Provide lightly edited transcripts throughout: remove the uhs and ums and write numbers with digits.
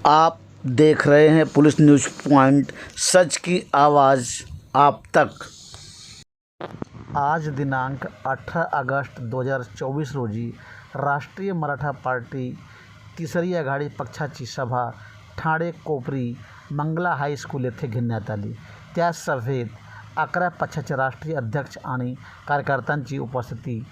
आप देख रहे हैं पुलिस न्यूज़ पॉइंट, सच की आवाज़ आप तक। आज दिनांक 18 अगस्त 2024 रोजी राष्ट्रीय मराठा पार्टी तिसरी आघाडी पक्षाची सभा ठाणे कोपरी मंगला हायस्कूल येथे घेण्यात आली। त्या सभेत 11 पक्षाचे राष्ट्रीय अध्यक्ष आणि कार्यकर्त्यांची उपस्थिती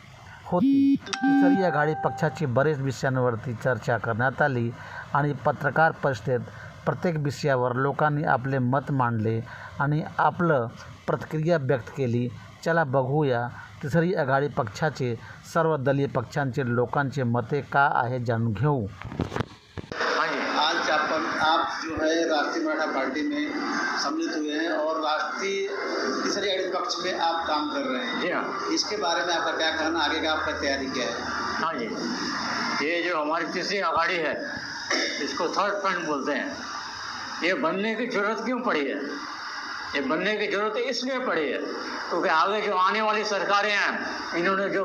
होती। तिसरी आघाडी पक्षाची बरेच विषयांवरती चर्चा करण्यात आली आणि पत्रकार परिषदेत प्रत्येक विषयावर लोकांनी आपले मत मांडले आणि आपलं प्रतिक्रिया व्यक्त केली। चला बघूया तिसरी आघाडी पक्षाचे सर्वदलीय पक्षांचे लोकांचे मते का आहे जाणून घेऊ। आज आप जो है राष्ट्रीय मराठा पार्टी में सम्मिलित हुए हैं और राष्ट्रीय तीसरी आघाड़ी पक्ष में आप काम कर रहे हैं। जी हाँ। इसके बारे में आपका क्या कहना, आगे का आपका तैयारी क्या है? हाँ जी, ये जो हमारी तीसरी आघाड़ी है इसको थर्ड फ्रंट बोलते हैं। ये बनने की ज़रूरत क्यों पड़ी है? ये बनने की ज़रूरत इसलिए पड़ी है क्योंकि आगे जो आने वाली सरकारें हैं इन्होंने जो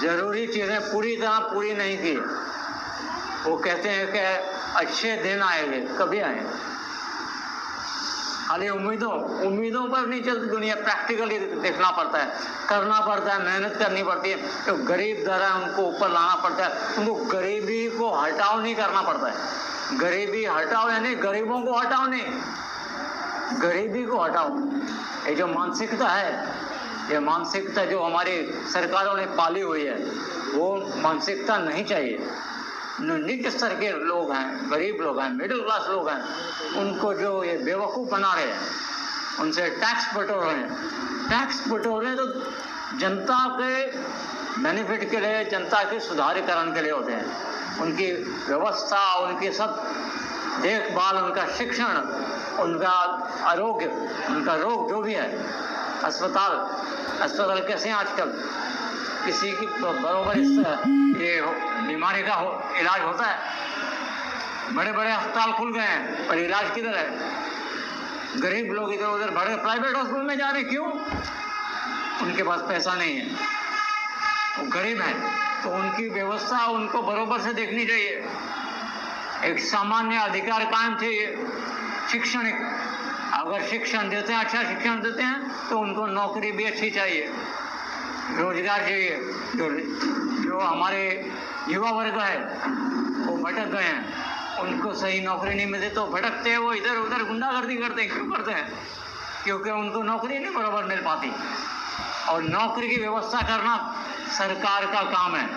ज़रूरी चीज़ें पूरी तरह पूरी नहीं की। वो कहते हैं कि अच्छे दिन आएंगे, कभी आए? खाली उम्मीदों पर नहीं चलती दुनिया। प्रैक्टिकली देखना पड़ता है, करना पड़ता है, मेहनत करनी पड़ती है। जो गरीब दर है उनको ऊपर लाना पड़ता है। उनको गरीबी को हटाओ नहीं करना पड़ता है। गरीबी हटाओ यानी गरीबों को हटाओ नहीं, गरीबी को हटाओ। ये जो मानसिकता है, ये मानसिकता जो हमारी सरकारों ने पाली हुई है वो मानसिकता नहीं चाहिए। निम्न स्तर के लोग हैं, गरीब लोग हैं, मिडिल क्लास लोग हैं, उनको जो ये बेवकूफ़ बना रहे हैं, उनसे टैक्स बटोर रहे हैं। टैक्स बटोर रहे हैं तो जनता के बेनिफिट के लिए, जनता के सुधारीकरण के लिए होते हैं। उनकी व्यवस्था, उनकी सब देखभाल, उनका शिक्षण, उनका आरोग्य, उनका रोग जो भी है, अस्पताल कैसे हैं आजकल? किसी की बराबर ये बीमारी का इलाज होता है? बड़े बड़े अस्पताल खुल गए हैं पर इलाज किधर है? गरीब लोग इधर उधर बड़े प्राइवेट हॉस्पिटल में जा रहे हैं। क्यों? उनके पास पैसा नहीं है, वो गरीब हैं, तो उनकी व्यवस्था उनको बराबर से देखनी चाहिए। एक सामान्य अधिकार कायम चाहिए। शिक्षण, अगर शिक्षण देते हैं, अच्छा शिक्षण देते हैं तो उनको नौकरी भी अच्छी चाहिए, रोजगार चाहिए। जो हमारे युवा वर्ग है वो भटक गए हैं, उनको सही नौकरी नहीं मिलती तो भटकते हैं, वो इधर उधर गुंडागर्दी करते हैं। क्यों करते हैं? क्योंकि उनको नौकरी नहीं बराबर मिल पाती। और नौकरी की व्यवस्था करना सरकार का काम है।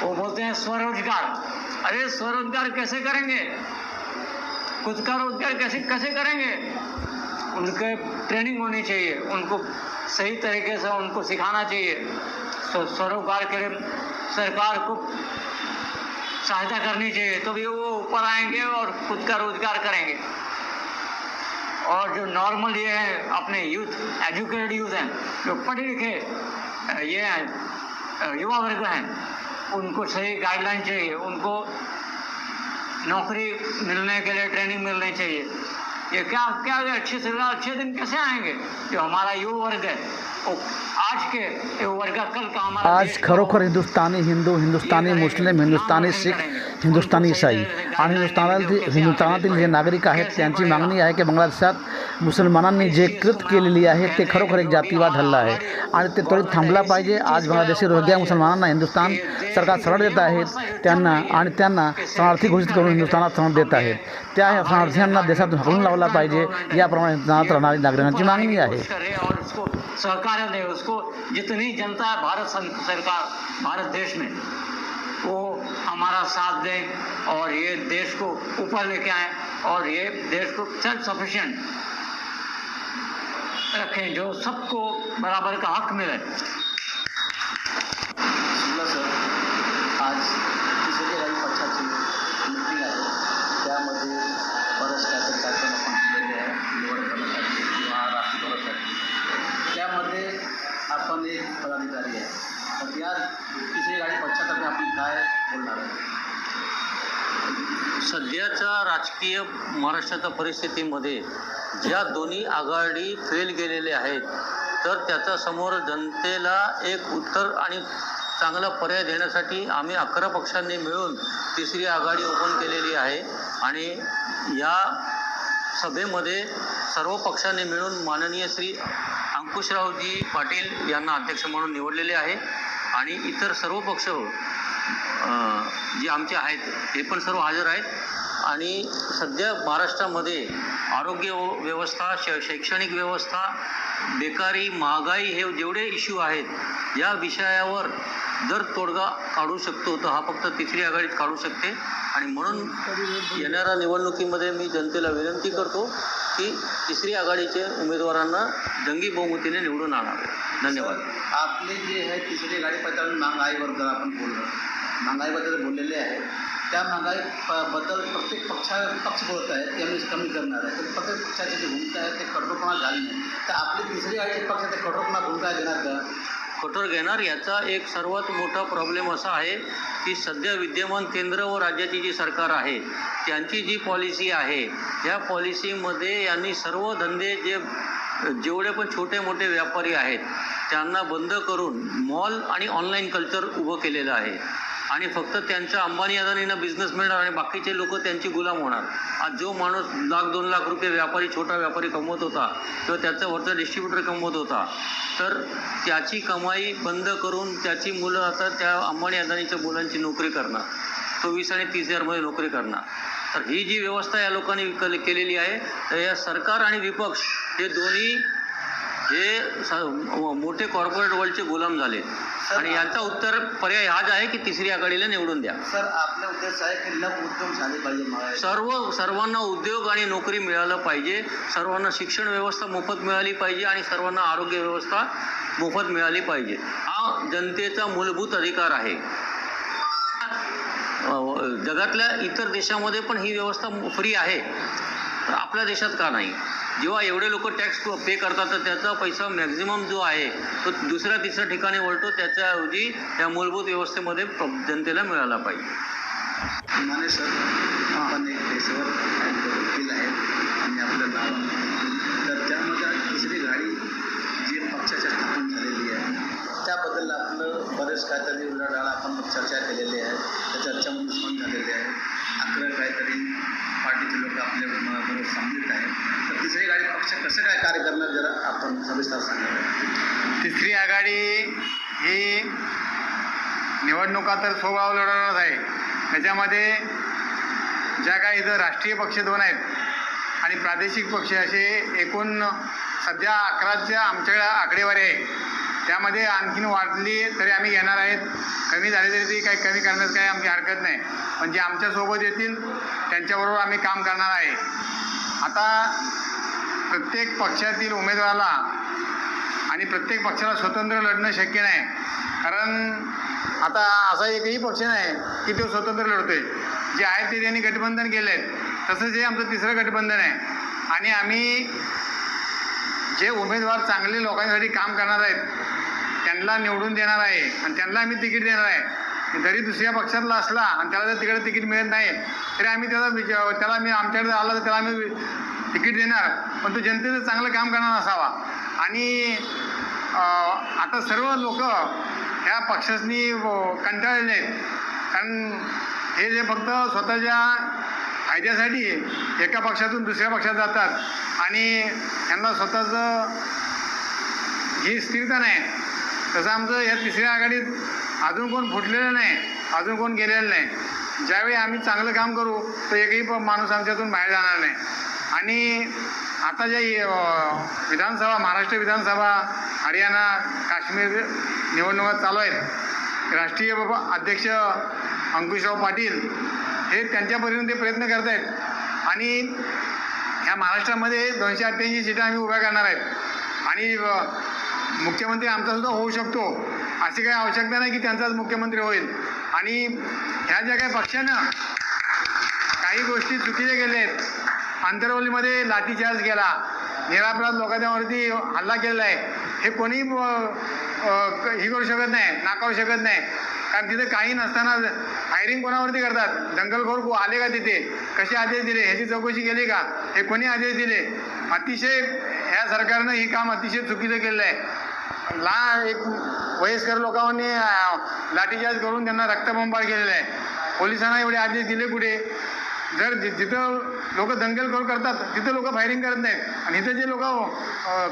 वो बोलते हैं स्वरोजगार। अरे स्वरोजगार कैसे करेंगे? खुद का रोजगार कैसे करेंगे? उनके ट्रेनिंग होनी चाहिए, उनको सही तरीके से उनको सिखाना चाहिए। स्वरोजगार के लिए सरकार को सहायता करनी चाहिए, तो भी वो ऊपर आएंगे और खुद का रोजगार करेंगे। और जो नॉर्मल ये है अपने यूथ, एजुकेटेड यूथ हैं, जो पढ़े लिखे ये हैं, युवा वर्ग हैं, उनको सही गाइडलाइन चाहिए, उनको नौकरी मिलने के लिए ट्रेनिंग मिलनी चाहिए। ये क्या अच्छी सरकार, अच्छे दिन कैसे आएंगे? जो हमारा युवा वर्ग है वो आज के वर्ग कल का हमारा आज खरोखर हिंदुस्थानी हिंदू, हिंदुस्थानी मुस्लिम, हिंदुस्थानी शीख, हिंदुस्थानी ईसाई आणि हिंदुस्थानातील जे नागरिक आहेत त्यांची मागणी आहे की बांगलादेशात मुसलमानांनी जे कृत्य केलेली आहे ते खरोखर एक जातीवाद हल्ला आहे आणि ते त्वरित थांबला पाहिजे। आज बांगलादेशी रोहिंग्या मुसलमानांना हिंदुस्थान सरकार शरण देत आहेत त्यांना शरणार्थी घोषित करून हिंदुस्थानात शरण देत आहेत। त्या शरणार्थ्यांना देशातून हकलून लावला पाहिजे, याप्रमाणे हिंदुस्थानात राहणारी नागरिकांची मागणी आहे। सहकार्य दे उसको। जितनी जनता है भारत देश में, वो हमारा साथ दें और ये देश को ऊपर लेके आए और ये देश को सेल्फ सफिशिएंट रखें, जो सबको बराबर का हक मिले। सर, आज तिसरी आघाडी पक्षाची मीटिंग आहे, त्यामध्ये बरेच कार्यक्रम आपण केलेले आहे निवड करण्यासाठी किंवा राष्ट्रभरासाठी। त्यामध्ये आपण एक पदाधिकारी आहे, तर या तिसरी आघाडी पक्षातर्फे आपण काय बोलणार आहे? सध्याच्या राजकीय महाराष्ट्राच्या परिस्थितीमध्ये ज्या दोन्ही आघाडी फेल गेलेल्या आहेत, तर त्याच्यासमोर जनतेला एक उत्तर आणि चांगला पर्याय देण्यासाठी आम्ही 11 पक्षांनी मिळून तिसरी आघाडी ओपन केलेली आहे। आणि या सभेमध्ये सर्व पक्षांनी मिळून माननीय श्री अंकुशरावजी पाटील यांना अध्यक्ष म्हणून निवडलेले आहे आणि इतर सर्व पक्ष जे आमचे आहेत ते पण सर्व हजर आहेत आणि सध्या महाराष्ट्रामध्ये आरोग्य व्यवस्था शैक्षणिक व्यवस्था बेकारी महागाई हे जेवढे इश्यू आहेत या विषयावर जर तोडगा काढू शकतो तर हा फक्त तिसरी आघाडीच काढू शकते आणि म्हणून येणाऱ्या निवडणुकीमध्ये मी जनतेला विनंती करतो की तिसरी आघाडीचे उमेदवारांना जंगी बहुमतीने निवडून आणावे. धन्यवाद. आपले जे आहे तिसरी गाडी पातळी महागाईवर जर आपण बोललो महागाईबद्दल बोललेले आहे त्या महागाईबद्दल प्रत्येक पक्ष बोलत आहे ते आम्ही कमी करणार आहे तर प्रत्येक पक्षाची जी भूमिका आहे ते कठोरपणा झाली नाही तर आपली तिसरी गाडीचे पक्ष ते कठोरपणा भूमिका घेणार का? कठोर घेणार. याचा एक सर्वात मोठा प्रॉब्लेम असा आहे की सध्या विद्यमान केंद्र व राज्याची जी सरकार आहे त्यांची जी पॉलिसी आहे या पॉलिसीमध्ये यांनी सर्व धंदे जेवढे पण छोटे मोठे व्यापारी आहेत त्यांना बंद करून मॉल आणि ऑनलाईन कल्चर उभं केलेलं आहे आणि फक्त त्यांच्या अंबानी अदानींना बिझनेस मिळणार आणि बाकीचे लोक त्यांची गुलाम होणार. आज जो माणूस $1-2 लाख व्यापारी छोटा व्यापारी कमवत होता किंवा त्याचा वरचा डिस्ट्रीब्युटर कमवत होता तर त्याची कमाई बंद करून त्याची मुलं आता त्या अंबानी अदानीच्या मुलांची नोकरी करणार 24 आणि 30 हजारमध्ये नोकरी करणार. तर ही जी व्यवस्था या लोकांनी केलेली आहे तर या सरकार आणि विपक्ष हे दोन्ही हे मोठे कॉर्पोरेट वर्ल्डचे गुलाम झाले आणि यांचा उत्तर पर्याय हाच आहे की तिसरी आघाडीला निवडून द्या. सर आपला उद्देश आहे की नव उद्योग झाले पाहिजे सर्वांना उद्योग आणि नोकरी मिळालं पाहिजे सर्वांना शिक्षण व्यवस्था मोफत मिळाली पाहिजे आणि सर्वांना आरोग्य व्यवस्था मोफत मिळाली पाहिजे. हा जनतेचा मूलभूत अधिकार आहे. जगातल्या इतर देशामध्ये पण ही व्यवस्था फ्री आहे तर आपल्या देशात का नाही? जेव्हा एवढे लोक टॅक्स पे करतात तर त्याचा पैसा मॅक्झिमम जो आहे तो दुसऱ्या तिसऱ्या ठिकाणी वळतो त्याच्याऐवजी या मूलभूत व्यवस्थेमध्ये जनतेला मिळाला पाहिजे. माने सर आपण एक पेशेवर वकील आहे आणि आपलं नाव तर त्यामध्ये तिसरी गाडी जी पक्षाच्या स्थापन झालेली आहे त्याबद्दल आपलं बरेच काहीतरी उलाढाल आपण चर्चा केलेली आहे त्या चर्चामध्ये स्मरण झालेले आहे. अकरा काहीतरी पार्टीचे लोक आपल्या बरोबर समजत आहे तर तिसरी गाडी पक्ष कसं काय कार्य करणार जरा आपण सविस्तर सांगा. तिसरी आघाडी ही निवडणुका तर स्वभाव लढवणार आहे. त्याच्यामध्ये ज्या काही इथं राष्ट्रीय पक्ष 2 आहेत आणि प्रादेशिक पक्ष असे एकूण सध्या 11च्या आमच्याकडे आकडेवारी आहे. त्यामध्ये आणखीन वाढली तरी आम्ही घेणार आहेत. कमी झाली तरी ती काही कमी करण्यास काही आमची हरकत नाही. पण जे आमच्यासोबत येतील त्यांच्याबरोबर आम्ही काम करणार आहे. आता प्रत्येक पक्षातील उमेदवाराला आणि प्रत्येक पक्षाला स्वतंत्र लढणं शक्य नाही. कारण आता असा एकही पक्ष नाही की तो स्वतंत्र लढतो आहे. जे आहेत ते त्यांनी गठबंधन केले आहेत. तसंच हे आमचं तिसरं गठबंधन आहे आणि आम्ही जे उमेदवार चांगले लोकांसाठी काम करणार आहेत त्यांना निवडून देणार आहे आणि त्यांना आम्ही तिकीट देणार आहे. जरी दुसऱ्या पक्षातला असला आणि त्याला जर तिकडे तिकीट मिळत नाही तरी आम्ही त्याला मी आमच्याकडे आला तर त्याला आम्ही तिकीट देणार. पण तो जनतेचं चांगलं काम करणार असावा. आणि आता सर्व लोक ह्या पक्षांनी कंटाळलेले आहेत. कारण हे जे फक्त स्वतःच्या फायद्यासाठी एका पक्षातून दुसऱ्या पक्षात जातात आणि यांना स्वतःचं ही स्थिरता नाही. तसं आमचं या तिसऱ्या आघाडीत अजून कोण फुटलेलं नाही, अजून कोण गेलेलं नाही. ज्यावेळी आम्ही चांगलं काम करू तर एकही माणूस आमच्यातून बाहेर जाणार नाही. आणि आता ज्या विधानसभा महाराष्ट्र विधानसभा हरियाणा काश्मीर निवडणुका चालू आहेत राष्ट्रीय अध्यक्ष अंकुशराव पाटील हे त्यांच्यापर्यंत ते प्रयत्न करत आहेत आणि ह्या महाराष्ट्रामध्ये 288 सीटा आम्ही उभ्या करणार आहेत आणि मुख्यमंत्री आमचासुद्धा होऊ शकतो अशी काही आवश्यकता नाही की त्यांचाच मुख्यमंत्री होईल. आणि ह्या ज्या काही पक्षानं काही गोष्टी चुकीच्या केल्या आहेत, आंतरवलीमध्ये लाठीचार्ज केला, निरापराध लोकांवरती हल्ला केलेला आहे, हे कोणीही हे करू शकत नाही, नाकारू शकत नाही. कारण तिथे काही नसताना फायरिंग कोणावरती करतात? दंगलखोर आले का तिथे? कसे आदेश दिले ह्याची चौकशी केली का? हे कोणी आदेश दिले? अतिशय ह्या सरकारनं हे काम अतिशय चुकीचं केलेलं आहे. एक वयस्कर लोकांनी लाठीचार्ज करून त्यांना रक्तबंबाळ केलेला आहे. पोलिसांना एवढे आदेश दिले कुठे? जर जिथं लोक दंगल करतात तिथं लोक फायरिंग करत नाहीत आणि इथं जे लोक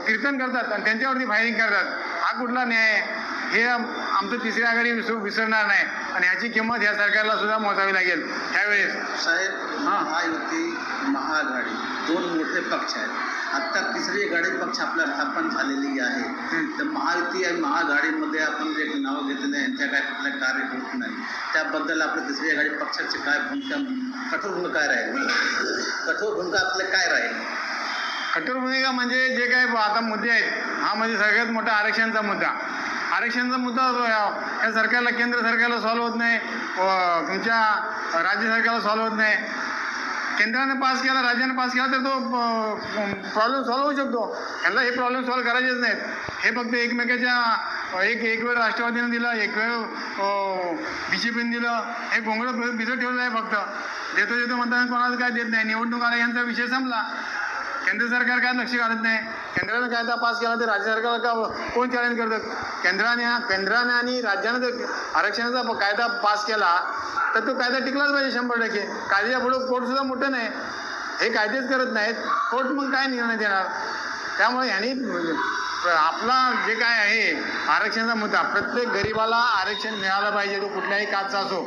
कीर्तन करतात आणि त्यांच्यावरती फायरिंग करतात, हा कुठला न्याय आहे? हे आमचं तिसरी आघाडी विसरणार नाही आणि ह्याची किंमत ह्या सरकारला सुद्धा मोजावी लागेल ह्यावेळेस. साहेब, महायुती महाआघाडी दोन मोठे पक्ष आहेत. आत्ता तिसरी आघाडी पक्ष आपल्या स्थापन झालेली आहे. तर महायुती आणि महाआघाडीमध्ये आपण जे नावं घेतलेले यांच्या काय कुठल्या कार्य होत नाही, त्याबद्दल आपल्या तिसरी आघाडी पक्षाची काय भूमिका, कठोर भूमिका काय राहील? कठोर भूमिका आपलं काय राहील? कठोर भूमिका म्हणजे जे काय आता मुद्दे आहेत, हा म्हणजे सगळ्यात मोठा आरक्षणाचा मुद्दा. आरक्षणाचा मुद्दा या सरकारला, केंद्र सरकारला सॉल्व्ह होत नाही, तुमच्या राज्य सरकारला सॉल्व्ह होत नाही. केंद्राने पास केला, राज्याने पास केला तर तो प्रॉब्लेम सॉल्व्ह होऊ शकतो. ह्याला हे प्रॉब्लेम सॉल्व्ह करायचेच नाहीत. हे फक्त एकमेकाच्या एक वेळ राष्ट्रवादीनं दिलं, एक वेळ BJPने दिलं, हे गोंगडं भिजत ठेवलं आहे. फक्त देतो म्हणताना कोणाला काय देत नाही. निवडणूक आला यांचा विषय संपला. केंद्र सरकार काय लक्ष घालत नाही. केंद्राने कायदा पास केला तर राज्य सरकारला का कोण चॅलेंज करतं? केंद्राने आणि राज्याने जर आरक्षणाचा कायदा पास केला तर तो कायदा टिकलाच पाहिजे 100%. कायद्याच्या पुढं कोर्टसुद्धा मोठं नाही. हे कायदेच करत नाहीत, कोर्ट मग काय निर्णय देणार? त्यामुळे ह्यांनी आपला जे काय आहे आरक्षणाचा मुद्दा, प्रत्येक गरिबाला आरक्षण मिळालं पाहिजे. तो कुठल्याही काचचा असो,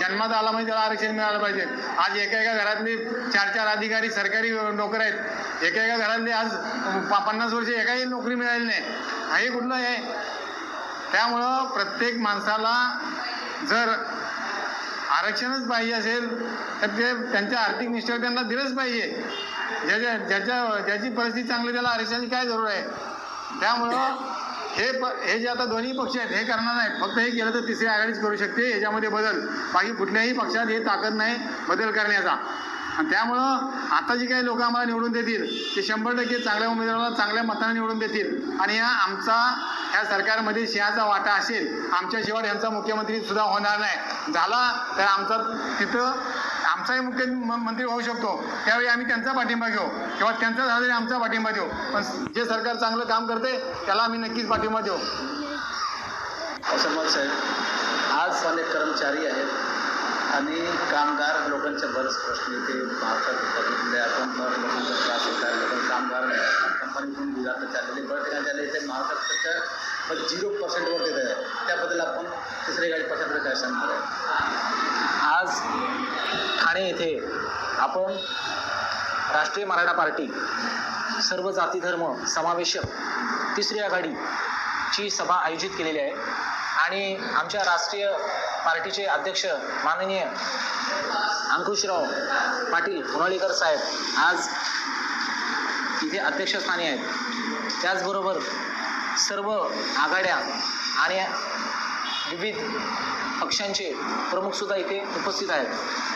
जन्मात आला म्हणजे त्याला आरक्षण मिळालं पाहिजे. आज एका घरातले 4 अधिकारी सरकारी नोकर आहेत. एका घरातले आज 50 वर्ष एकाही नोकरी मिळाली नाही. हे कुठलं आहे? त्यामुळं प्रत्येक माणसाला जर आरक्षणच पाहिजे असेल तर ते त्यांच्या आर्थिक निष्ठेवर त्यांना दिलंच पाहिजे. ज्याची परिस्थिती चांगली त्याला आरक्षणाची काय जरूर आहे? त्यामुळं हे जे आता दोन्ही पक्ष आहेत हे करणार नाहीत. फक्त हे केलं तर तिसरी आघाडीच करू शकते. याच्यामध्ये बदल, बाकी कुठल्याही पक्षात हे ताकद नाही बदल करण्याचा. आणि त्यामुळं आता जी काही लोक आम्हाला निवडून देतील ते 100% चांगल्या उमेदवाराला चांगल्या मताने निवडून देतील. आणि ह्या सरकारमध्ये सिंहाचा वाटा असेल. आमच्याशिवाय यांचा मुख्यमंत्री सुद्धा होणार नाही. झाला तर आमचाही मुख्यमंत्री होऊ शकतो. त्यावेळी आम्ही त्यांचा पाठिंबा घेऊ किंवा त्यांचा झाला तरी आमचा पाठिंबा देऊ. पण जे सरकार चांगलं काम करते त्याला आम्ही नक्कीच पाठिंबा देऊ. असं साहेब, आज अनेक कर्मचारी आहेत आणि कामगार लोकांचे बरेच प्रश्न इथे भारतात बघितले. आपण लोकांचा त्रास होत आहे. लोक कामगार कंपनीतून विधान चाललेले बरेच ठिकाणी झाले. इथे महाराष्ट्राच्या 0% वर देत आहे. त्याबद्दल आपण तिसरी गाडी पक्षाकडे काय सांगणार आहे? आज ठाणे येथे आपण राष्ट्रीय मराठा पार्टी सर्व जाती धर्म समावेशक तिसरी आघाडीची सभा आयोजित केलेली आहे. आणि आमच्या राष्ट्रीय पार्टीचे अध्यक्ष माननीय अंकुशराव पाटील पुनाळीकर साहेब आज इथे अध्यक्षस्थानी आहेत. त्याचबरोबर सर्व आघाड्या आणि विविध पक्षांचे प्रमुखसुद्धा इथे उपस्थित आहेत.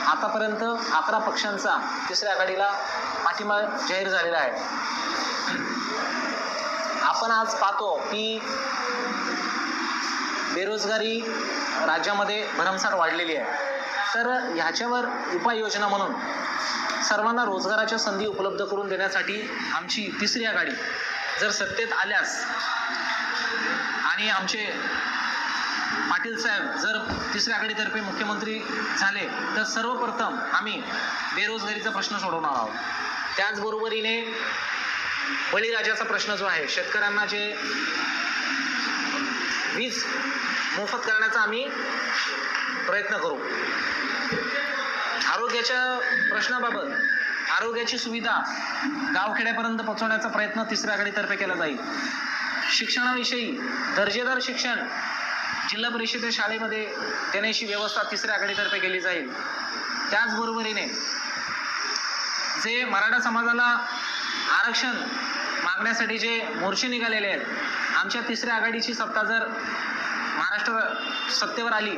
आतापर्यंत 11 पक्षांचा तिसऱ्या आघाडीला पाठिंबा जाहीर झालेला आहे. आपण आज पाहतो की बेरोजगारी राज्यामध्ये भरमसाठ वाढलेली आहे. तर ह्याच्यावर उपाययोजना म्हणून सर्वांना रोजगाराच्या संधी उपलब्ध करून देण्यासाठी आमची तिसरी आघाडी जर सत्तेत आल्यास आणि आमचे पाटील साहेब जर तिसऱ्या आघाडीतर्फे मुख्यमंत्री झाले तर सर्वप्रथम आम्ही बेरोजगारीचा प्रश्न सोडवणार आहोत. त्याचबरोबरीने बळीराजाचा प्रश्न जो आहे, शेतकऱ्यांना जे वीज मोफत करण्याचा आम्ही प्रयत्न करू. आरोग्याच्या प्रश्नाबाबत आरोग्याची सुविधा गावखेड्यापर्यंत पोहोचवण्याचा प्रयत्न तिसऱ्या आघाडीतर्फे केला जाईल. शिक्षणाविषयी दर्जेदार शिक्षण जिल्हा परिषदेच्या शाळेमध्ये देण्याची व्यवस्था तिसऱ्या आघाडीतर्फे केली जाईल. त्याचबरोबरीने जे मराठा समाजाला आरक्षण मागण्यासाठी जे मोर्चे निघालेले आहेत, आमच्या तिसऱ्या आघाडीची सत्ता जर महाराष्ट्र सत्तेवर आली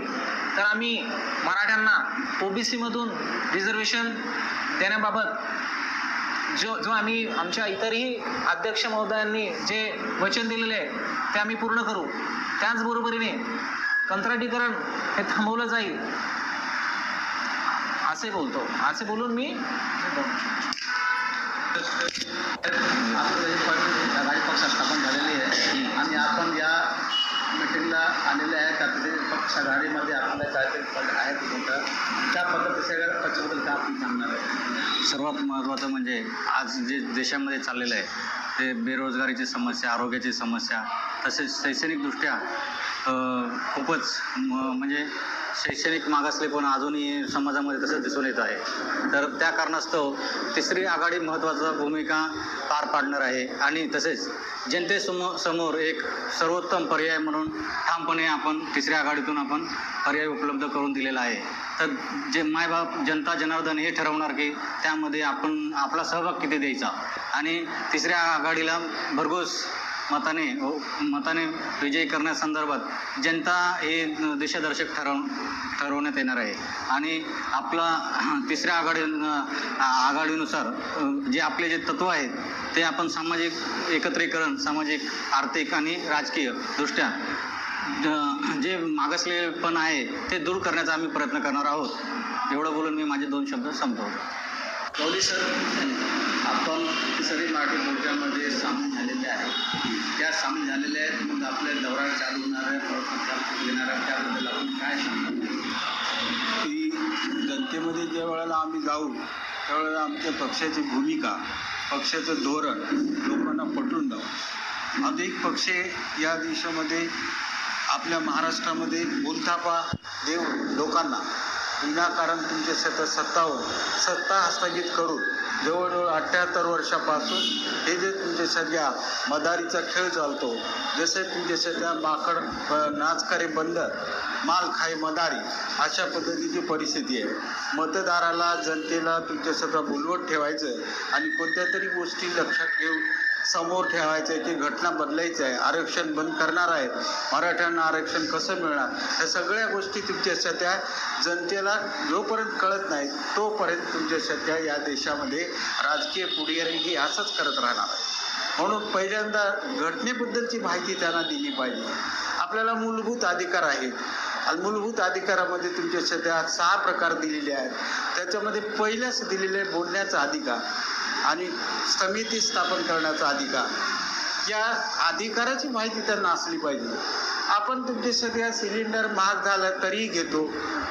तर आम्ही मराठ्यांना OBCमधून रिझर्वेशन देण्याबाबत जो आम्ही आमच्या इतरही अध्यक्ष महोदयांनी जे वचन दिलेले आहे ते आम्ही पूर्ण करू. त्याचबरोबरीने कंत्राटीकरण हे थांबवलं जाईल असे बोलून मी आपली आघाडी पक्ष स्थापन झालेली आहे आणि आपण या मीटिंगला आलेले आहेत. आता ते पक्ष आघाडीमध्ये आपल्याला काहीतरी पद आहे कुठं त्याबद्दल दुसऱ्या पक्षाबद्दल काय आपण सांगणार आहे? सर्वात महत्त्वाचं म्हणजे आज जे देशामध्ये चाललेलं आहे ते बेरोजगारीची समस्या, आरोग्याची समस्या, तसेच शैक्षणिकदृष्ट्या खूपच म्हणजे शैक्षणिक मागासलेपण अजूनही समाजामध्ये तसंच दिसून येत आहे. तर त्या कारणास्तव तिसरी आघाडी महत्त्वाची भूमिका पार पाडणार आहे आणि तसेच समोर एक सर्वोत्तम पर्याय म्हणून ठामपणे आपण तिसऱ्या आघाडीतून आपण पर्याय उपलब्ध करून दिलेला आहे. तर जे मायबाप जनता जनार्दन हे ठरवणार की त्यामध्ये आपण आपला सहभाग किती द्यायचा आणि तिसऱ्या आघाडीला भरघोस मताने विजयी करण्यासंदर्भात जनता हे दिशादर्शक ठरवण्यात येणार आहे. आणि आपला तिसऱ्या आघाडीनुसार जे आपले जे तत्त्व आहेत ते आपण सामाजिक एकत्रीकरण, सामाजिक, आर्थिक आणि राजकीय दृष्ट्या जे मागासलेपण आहे ते दूर करण्याचा आम्ही प्रयत्न करणार आहोत. एवढं बोलून मी माझे 2 शब्द संपवतो. गौरी सर, आपण तिसरी मराठी मोर्चामध्ये सामील झालेले आहे. त्या सामील झालेल्या आहेत, मग आपल्या दौरा चालू होणार आहे, प्रवर्तन घेणार आहे, त्याबद्दल आपण काय सांगणार? की जनतेमध्ये ज्या वेळेला आम्ही जाऊ त्यावेळेला आमच्या पक्षाची भूमिका, पक्षाचं धोरण लोकांना पटवून जाऊ. अनेक पक्षे या देशामध्ये आपल्या महाराष्ट्रामध्ये बोलथापा देऊन लोकांना विनाकारण तुमच्या सत्ता हस्तगीत करून जवळजवळ 78 वर्षापासून हे जे तुमचे सध्या मदारीचा खेळ चालतो, जसे तुमचे सध्या माकड नाचकरे बंदर, माल खाय मदारी, अशा पद्धतीची परिस्थिती आहे. मतदाराला, जनतेला तुमच्या सध्या बोलवत ठेवायचं आणि कोणत्या तरी गोष्टी लक्षात घेऊन समोर ठेवायचं आहे की घटना बदलायचं आहे, आरक्षण बंद करणार आहे, मराठ्यांना आरक्षण कसं मिळणार, ह्या सगळ्या गोष्टी तुमच्या सध्या जनतेला जोपर्यंत कळत नाही तोपर्यंत तुमच्या सध्या या देशामध्ये राजकीय पुढारी ही असंच करत राहणार आहे. म्हणून पहिल्यांदा घटनेबद्दलची माहिती त्यांना दिली पाहिजे. आपल्याला मूलभूत अधिकार आहेत आणि मूलभूत अधिकारामध्ये तुमच्या सध्या 6 प्रकार दिलेले आहेत. त्याच्यामध्ये पहिल्याच दिलेले बोलण्याचा अधिकार आणि समिती स्थापन करण्याचा अधिकार. या अधिकाराची माहिती त्यांना असली पाहिजे. आपण तुमचे सध्या सिलेंडर महाग झालं तरीही घेतो,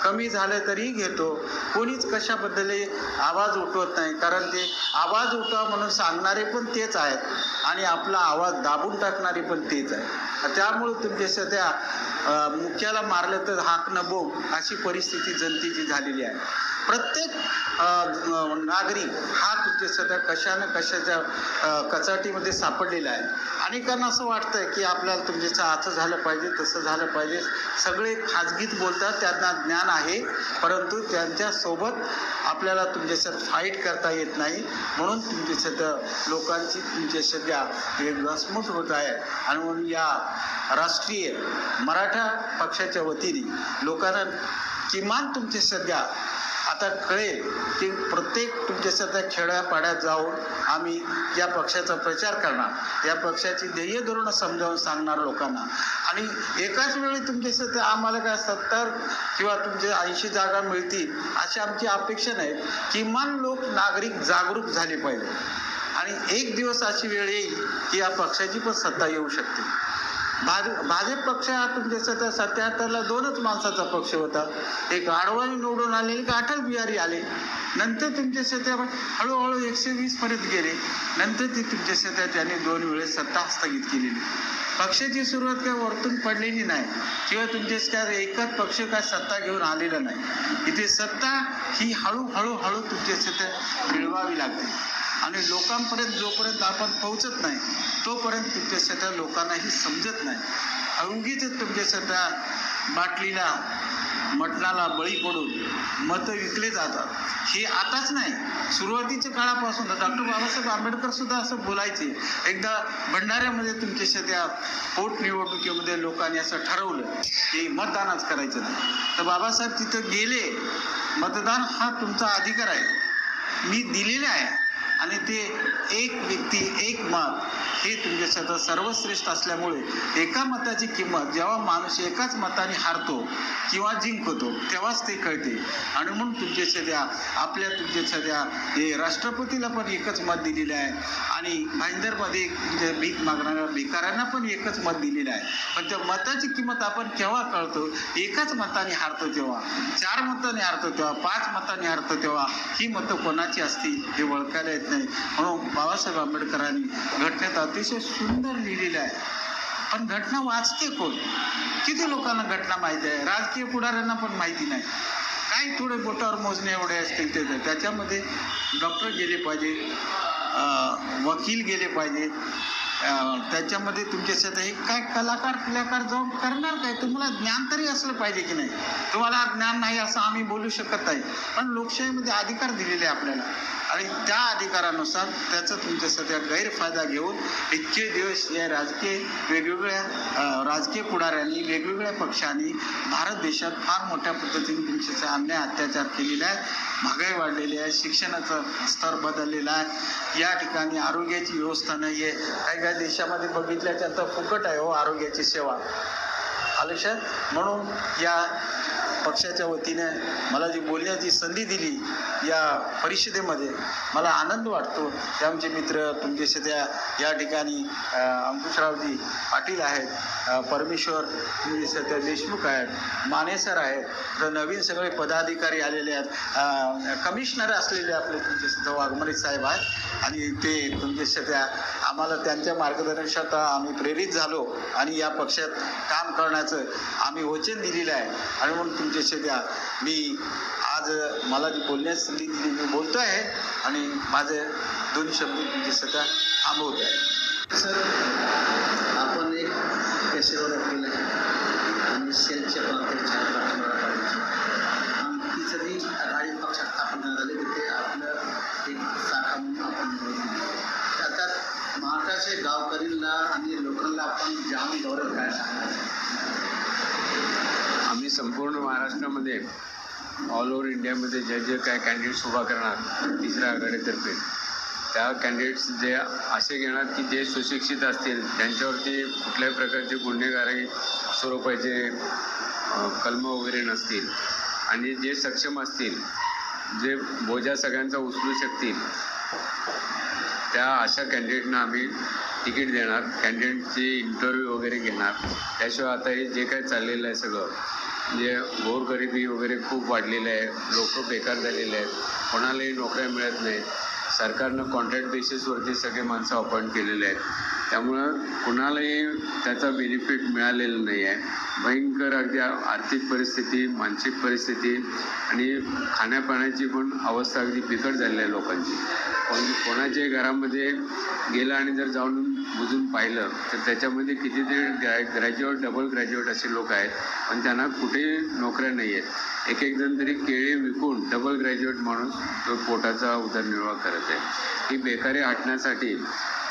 कमी झालं तरीही घेतो, कोणीच कशाबद्दल आवाज उठवत नाही. कारण ते आवाज उठवा म्हणून सांगणारे पण तेच आहेत आणि आपला आवाज दाबून टाकणारे पण तेच आहे. त्यामुळे तुमचे सध्या मुख्याला मारलं तर हाक न बोग अशी परिस्थिती जनतेची झालेली आहे. प्रत्येक नागरिक हा तुमच्या सध्या कशाच्या कचाटीमध्ये सापडलेला आहे. अनेकांना असं वाटतंय की आपल्याला तुमच्याचं असं झालं पाहिजे, तसं झालं पाहिजे. सगळे खाजगीत बोलतात, त्यांना ज्ञान आहे, परंतु त्यांच्यासोबत आपल्याला तुमच्यासह फाईट करता येत नाही. म्हणून तुमच्या सध्या लोकांची तुमच्या सध्या एक घसमूट होत आहे. आणि म्हणून या राष्ट्रीय मराठा पक्षाच्या वतीने लोकांना किमान तुमच्या सध्या आता कळेल की प्रत्येक तुमच्या सध्या खेड्यापाड्यात जाऊन आम्ही या पक्षाचा प्रचार करणार, या पक्षाची ध्येय धोरणं समजावून सांगणार लोकांना. आणि एकाच वेळी तुमच्या सध्या आम्हाला काय 70 किंवा तुमचे 80 जागा मिळतील अशी आमची अपेक्षा नाही. किमान लोक नागरिक जागरूक झाले पाहिजे. आणि एक दिवस अशी वेळ येईल की या पक्षाची पण सत्ता येऊ शकते. भाजप पक्ष हा तुमच्या सध्या 77ला 2च माणसाचा पक्ष होता. एक आडवाणी निवडून आले, एक अटल बिहारी आले. नंतर तुमच्या सध्या हळूहळू 120 पर्यंत गेले. नंतर ती तुमच्या सध्या त्याने 2 वेळेस सत्ता हस्तगित केलेली. पक्षाची सुरुवात काय वरतून पडलेली नाही किंवा तुमच्याच काय एकच पक्ष काय सत्ता घेऊन आलेला नाही. इथे सत्ता ही हळूहळू तुमच्या सध्या मिळवावी लागते. आणि लोकांपर्यंत जोपर्यंत आपण पोहोचत नाही तोपर्यंत तुमच्या सध्या लोकांनाही समजत नाही. अवघीच तुमच्या सध्या बाटलीला मटणाला बळी पडून मतं विकले जातात. हे आताच नाही, सुरुवातीच्या काळापासून डॉक्टर बाबासाहेब आंबेडकर सुद्धा असं बोलायचे. एकदा भंडाऱ्यामध्ये तुमच्या सध्या पोटनिवडणुकीमध्ये लोकांनी असं ठरवलं की मतदानच करायचं नाही. तर बाबासाहेब तिथं गेले. मतदान हा तुमचा अधिकार आहे, मी दिलेला आहे, आणि ते एक व्यक्ती एक मत हे तुमच्यासाठी सर्वश्रेष्ठ असल्यामुळे एका मताची किंमत जेव्हा माणूस एकाच मताने हारतो किंवा जिंकतो तेव्हाच ते कळते. आणि म्हणून तुमच्या सध्या हे राष्ट्रपतीला पण एकच मत दिलेलं आहे आणि भाईंदरमध्ये म्हणजे भीक मागणाऱ्या भिकाऱ्यांना पण एकच मत दिलेलं आहे. पण त्या मताची किंमत आपण केव्हा कळतो? एकाच मताने हारतो तेव्हा, 4 मताने हारतो तेव्हा, 5 मताने हारतो तेव्हा ही मतं कोणाची असतील हे ओळखायला येत नाही. म्हणून बाबासाहेब आंबेडकरांनी घटनेत अतिशय सुंदर लिहिलेलं आहे. पण घटना वाचते कोण? किती लोकांना घटना माहिती आहे? राजकीय पुढाऱ्यांना पण माहिती नाही. काही थोडे बोटावर मोजणे एवढे असतील ते त्याच्यामध्ये डॉक्टर गेले पाहिजे, वकील गेले पाहिजे, त्याच्यामध्ये तुमच्यासाठी हे काय कलाकार जाऊन करणार काय? तुम्हाला ज्ञान तरी असलं पाहिजे की नाही? तुम्हाला ज्ञान नाही असं आम्ही बोलू शकत नाही. पण लोकशाहीमध्ये अधिकार दिलेले आहे आपल्याला आणि त्या अधिकारानुसार त्याचा तुमच्यासाठी गैरफायदा घेऊन इतके दिवस या वेगवेगळ्या राजकीय पुढाऱ्यांनी वेगवेगळ्या पक्षांनी भारत देशात फार मोठ्या पद्धतीने तुमच्याचे अन्याय अत्याचार केलेले आहे. महागाई वाढलेली आहे, शिक्षणाचा स्तर बदललेला आहे, या ठिकाणी आरोग्याची व्यवस्था नाही आहे. काही देशामध्ये बघितल्याच्यानंतर फुकट आहे हो आरोग्याची सेवा लक्षात. म्हणून या पक्षाच्या वतीने मला जी बोलण्याची संधी दिली या परिषदेमध्ये मला आनंद वाटतो. ते आमचे मित्र तुमचे सध्या या ठिकाणी अंकुशरावजी पाटील आहेत, परमेश्वर तुमचे सध्या देशमुख आहेत, मानेसर आहेत, तर नवीन सगळे पदाधिकारी आलेले आहेत, कमिशनर असलेले आपले तुमचे सध्या वाघमारे साहेब आहेत आणि ते तुमचे सध्या आम्हाला त्यांच्या मार्गदर्शनात आम्ही प्रेरित झालो आणि या पक्षात काम करण्याचं आम्ही वचन दिलेलं आहे. आणि म्हणून तुमच्या सध्या मी आज मला जी बोलण्यास संधी दिली मी बोलतो आहे आणि माझे 2 शब्द तुमच्या सध्या थांबवत आहे. सर, आपण एक पेशेवर वकील आहे आणि सेलचे पण अध्यक्ष आहेत राष्ट्रवादी पार्टीचे. ती सगळी राजकीय पक्षात स्थापन करण्यात आली तिथे आपलं एक शाखा म्हणून आपण त्याच्यात महाराष्ट्राचे गावकरींना आणि लोकांना आपण जाऊन दौऱ्यात काय सांगणार? आम्ही संपूर्ण महाराष्ट्रामध्ये ऑल ओव्हर इंडियामध्ये जे काय कॅन्डिडेट्स उभा करणार तिसऱ्या आघाडीतर्फे त्या कॅन्डिडेट्स जे असे घेणार की जे सुशिक्षित असतील, त्यांच्यावरती कुठल्याही प्रकारचे गुन्हेगारी स्वरूपाचे कलम वगैरे नसतील आणि जे सक्षम असतील, जे बोजा सगळ्यांचा उचलू शकतील, त्या अशा कॅन्डिडेटना आम्ही तिकीट देणार. कॅन्डिडेटची इंटरव्ह्यू वगैरे घेणार. त्याशिवाय आता हे जे काय चाललेलं आहे सगळं म्हणजे गोरगरिबी वगैरे खूप वाढलेलं आहे, लोक बेकार झालेले आहेत, कोणालाही नोकऱ्या मिळत नाहीत, सरकारनं कॉन्ट्रॅक्ट बेसिसवरती सगळे माणसं अपॉइंट केलेले आहेत, त्यामुळं कुणालाही त्याचा बेनिफिट मिळालेला नाही आहे. भयंकर अगदी आर्थिक परिस्थिती, मानसिक परिस्थिती आणि खाण्यापिण्याची पण अवस्था अगदी बिकट झालेली आहे लोकांची. कोणाच्याही घरामध्ये गेलं आणि जर जाऊन बुजून पाहिलं तर त्याच्यामध्ये कितीतरी ग्रॅज्युएट, डबल ग्रॅज्युएट असे लोक आहेत, पण त्यांना कुठेही नोकऱ्या नाही आहेत. एक जण तरी केळी विकून डबल ग्रॅज्युएट माणूस तो पोटाचा उदरनिर्वाह करत आहे. ही बेकारी हटण्यासाठी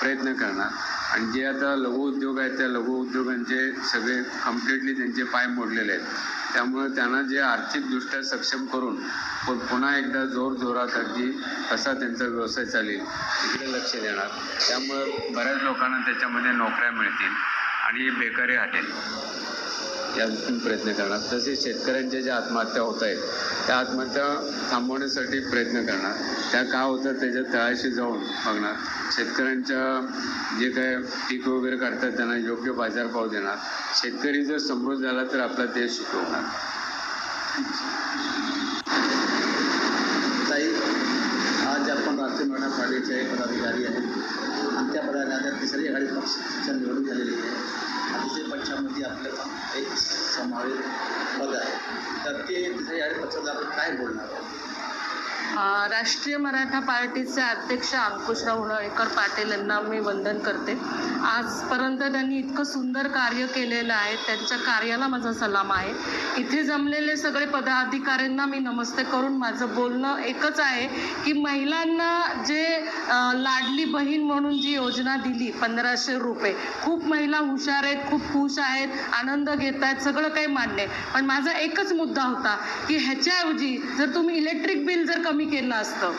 प्रयत्न करणार आणि जे आता लघु उद्योग आहेत त्या लघु उद्योगांचे सगळे कम्प्लिटली त्यांचे पाय मोडलेले आहेत. त्यामुळे त्यांना जे आर्थिकदृष्ट्या सक्षम करून पुन्हा एकदा जोरात अगदी कसा त्यांचा व्यवसाय चालेल इकडे लक्ष देणार. त्यामुळं बऱ्याच लोकांना त्याच्यामध्ये नोकऱ्या मिळतील आणि बेकारी हटेल यातून प्रयत्न करणार. तसेच शेतकऱ्यांच्या ज्या आत्महत्या होत आहेत त्या आत्महत्या थांबवण्यासाठी प्रयत्न करणार. त्या का होतात त्याच्या तळाशी जाऊन बघणार. शेतकऱ्यांच्या जे काय पीक वगैरे काढतात त्यांना योग्य बाजारभाव देणार. शेतकरी जर समृद्ध झाला तर आपला देश सुखी होणार. ताई, आज आपण राष्ट्रीय मराठा पार्टीचे पदाधिकारी आहेत आणि त्या पदाधिकारी तिसरी आघाडी पक्षाच्या निवडून झालेली आहे. तिसरी पक्षामध्ये आपलं पण एक समावेश पद आहे, तर ते तिसरी आघाडी पक्षाला आपण काय बोलणार आहोत? राष्ट्रीय मराठा पार्टीचे अध्यक्ष अंकुशराव उनाळेकर पाटील यांना मी वंदन करते. आजपर्यंत त्यांनी इतकं सुंदर कार्य केलेलं आहे, त्यांच्या कार्याला माझा सलाम आहे. इथे जमलेले सगळे पदाधिकाऱ्यांना मी नमस्ते करून माझं बोलणं एकच आहे की महिलांना जे लाडली बहीण म्हणून जी योजना दिली 1500 रुपये, खूप महिला हुशार आहेत, खूप खुश आहेत, आनंद घेत आहेत, सगळं काही मान्य आहे. पण माझा एकच मुद्दा होता की ह्याच्याऐवजी जर तुम्ही इलेक्ट्रिक बिल जर कमी केलं असतं,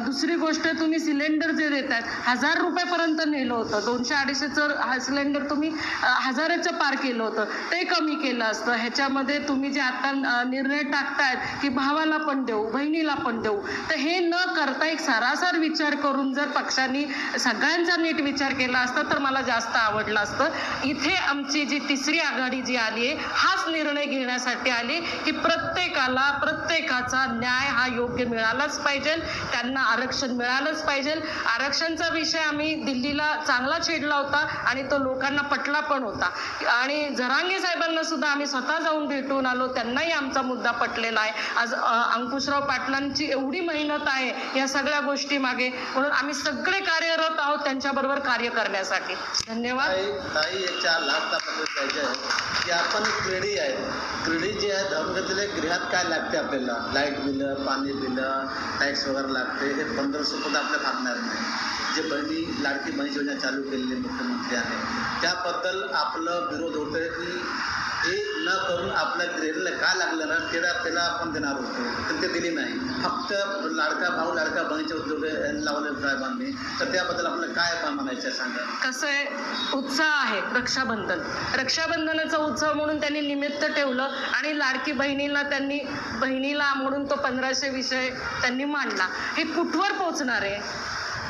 दुसरी गोष्ट, तुम्ही सिलेंडर जे देतात 1000 रुपयापर्यंत नेलं होतं, 200-250चं हा सिलेंडर तुम्ही 1000च्या पार केलं होतं, ते कमी केलं असतं. ह्याच्यामध्ये तुम्ही जे आता निर्णय टाकतायत की भावाला पण देऊ, बहिणीला पण देऊ, तर हे न करता एक सरासर विचार करून जर पक्षांनी सगळ्यांचा नीट विचार केला असता तर मला जास्त आवडलं असतं. इथे आमची जी तिसरी आघाडी जी आली आहे, हाच निर्णय घेण्यासाठी आली की प्रत्येकाचा न्याय हा योग्य मिळालाच पाहिजे, त्यांना आरक्षण मिळालंच पाहिजे. आरक्षणचा विषय आम्ही दिल्लीला चांगला छेडला होता आणि तो लोकांना पटला पण होता आणि जरांगे साहेबांना सुद्धा आम्ही स्वतः जाऊन भेटून आलो, त्यांनाही आमचा मुद्दा पटलेला आहे. आज अंकुशराव पाटलांची एवढी मेहनत आहे या सगळ्या गोष्टी मागे, म्हणून आम्ही सगळे कार्यरत आहोत त्यांच्याबरोबर कार्य करण्यासाठी. धन्यवाद. ताई एक 4 लाख जायचे आहे की आपण क्रेडी आहे, क्रेडी जे आहे धर्मगतीला गृहात काय लागते आपल्याला, लाईट बिलं, पाणी बिलं, टॅक्स वगैरे लागते, हे 1500 सुद्धा आपल्या थांबणार नाही. जे बहिणी लाडकी बहीण योजना चालू केलेली मुख्यमंत्र्यांनी, त्याबद्दल आपलं विरोध होतं की हे न करून आपल्या गृहिणीला काय लागलं ना त्याला आपण देणार होतो, तर ते दिली नाही. फक्त लाडका भाऊ लाडका बहिणीचे उद्योग लावले साहेबांनी, तर त्याबद्दल आपल्याला काय म्हणायचं सांगा. कसं आहे, उत्साह आहे. रक्षाबंधनाचा उत्सव म्हणून त्यांनी निमित्त ठेवलं आणि लाडकी बहिणीला म्हणून तो 1500 विषय त्यांनी मांडला. हे कुठवर पोचणार आहे?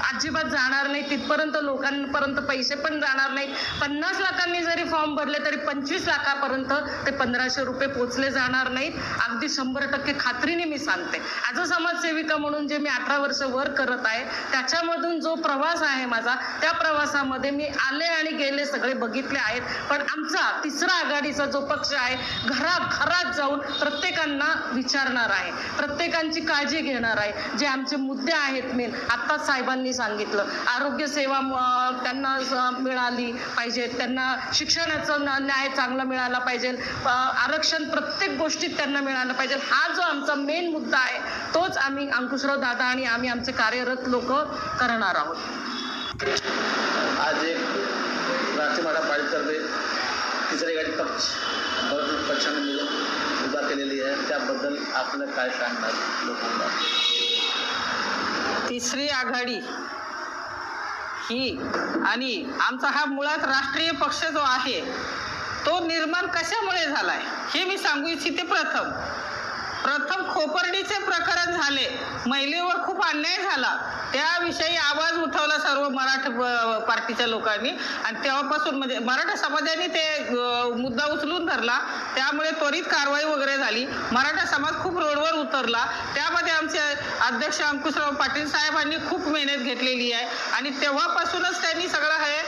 अजिबात जाणार नाही तिथपर्यंत, लोकांपर्यंत पैसे पण जाणार नाहीत. 50 लाखांनी जरी फॉर्म भरले तरी 25 लाखापर्यंत ते 1500 रुपये पोचले जाणार नाहीत. अगदी 100% खात्रीने मी सांगते. ॲज अ समाजसेविका म्हणून जे मी 18 वर्ष वर्क करत आहे, त्याच्यामधून जो प्रवास आहे माझा, त्या प्रवासामध्ये मी आले आणि गेले सगळे बघितले आहेत. पण आमचा तिसरा आघाडीचा जो पक्ष आहे, घराघरात जाऊन प्रत्येकांना विचारणार आहे, प्रत्येकांची काळजी घेणार आहे. जे आमचे मुद्दे आहेत मेन, आत्ताच साहेबांनी सांगितलं, आरोग्य सेवा त्यांना मिळाली पाहिजे, त्यांना शिक्षणाचा न्याय चांगला मिळाला पाहिजे, आरक्षण प्रत्येक गोष्टीत त्यांना मिळालं पाहिजे. हा जो आमचा मेन मुद्दा आहे, तोच आम्ही अंकुशराव दादा आणि आम्ही आमचे कार्यरत लोक करणार आहोत. आज एक राष्ट्रीय मराठा पार्टीतर्फे तिसरी गाडी पक्षाने मिळून उभा केलेली आहे, त्याबद्दल आपलं काय सांगणार लोकांना. तिसरी आघाडी ही आणि आमचा हा मुळात राष्ट्रीय पक्ष जो आहे तो निर्माण कशामुळे झालाय हे मी सांगू इच्छिते. प्रथम खोपर्डीचे प्रकरण झाले, महिलेवर खूप अन्याय झाला, त्याविषयी आवाज उठवला सर्व मराठा पार्टीच्या लोकांनी आणि तेव्हापासून म्हणजे मराठा समाजाने ते मुद्दा उचलून धरला, त्यामुळे त्वरित कारवाई वगैरे झाली. मराठा समाज खूप रोडवर उतरला. त्यामध्ये आमचे अध्यक्ष अंकुशराव पाटील साहेबांनी खूप मेहनत घेतलेली आहे आणि तेव्हापासूनच त्यांनी सगळं हे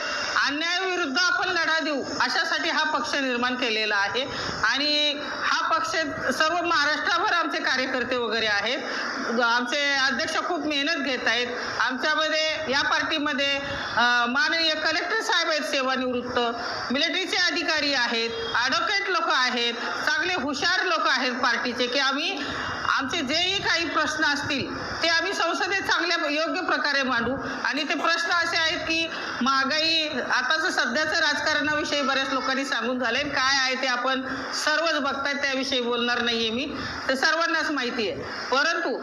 अन्यायाविरुद्ध आपण लढा देऊ अशासाठी हा पक्ष निर्माण केलेला आहे आणि हा पक्ष सर्व महाराष्ट्राभर आमचे कार्यकर्ते वगैरे आहेत. आमचे अध्यक्ष खूप मेहनत घेत आहेत. आमच्यामध्ये या पार्टीमध्ये माननीय कलेक्टर साहेब आहेत सेवानिवृत्त, मिलिटरीचे अधिकारी आहेत, ॲडव्होकेट लोक आहेत, चांगले हुशार लोक आहेत पार्टीचे की आमचे जेही काही प्रश्न असतील ते आम्ही संसदेत चांगल्या योग्य प्रकारे मांडू. आणि ते प्रश्न असे आहेत की महागाई, आताचं सध्याचं राजकारणाविषयी बऱ्याच लोकांनी सांगून झाले, काय आहे ते आपण सर्वच बघतायत, त्याविषयी बोलणार नाहीये मी, ते सर्वांनाच माहिती आहे. परंतु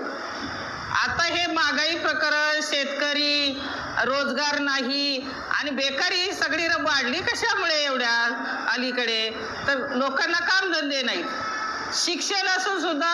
आता हे महागाई प्रकरण, शेतकरी, रोजगार नाही आणि बेकारी सगळी वाढली कशामुळे एवढ्या अलीकडे, तर लोकांना कामधंदे नाहीत. शिक्षण असून सुद्धा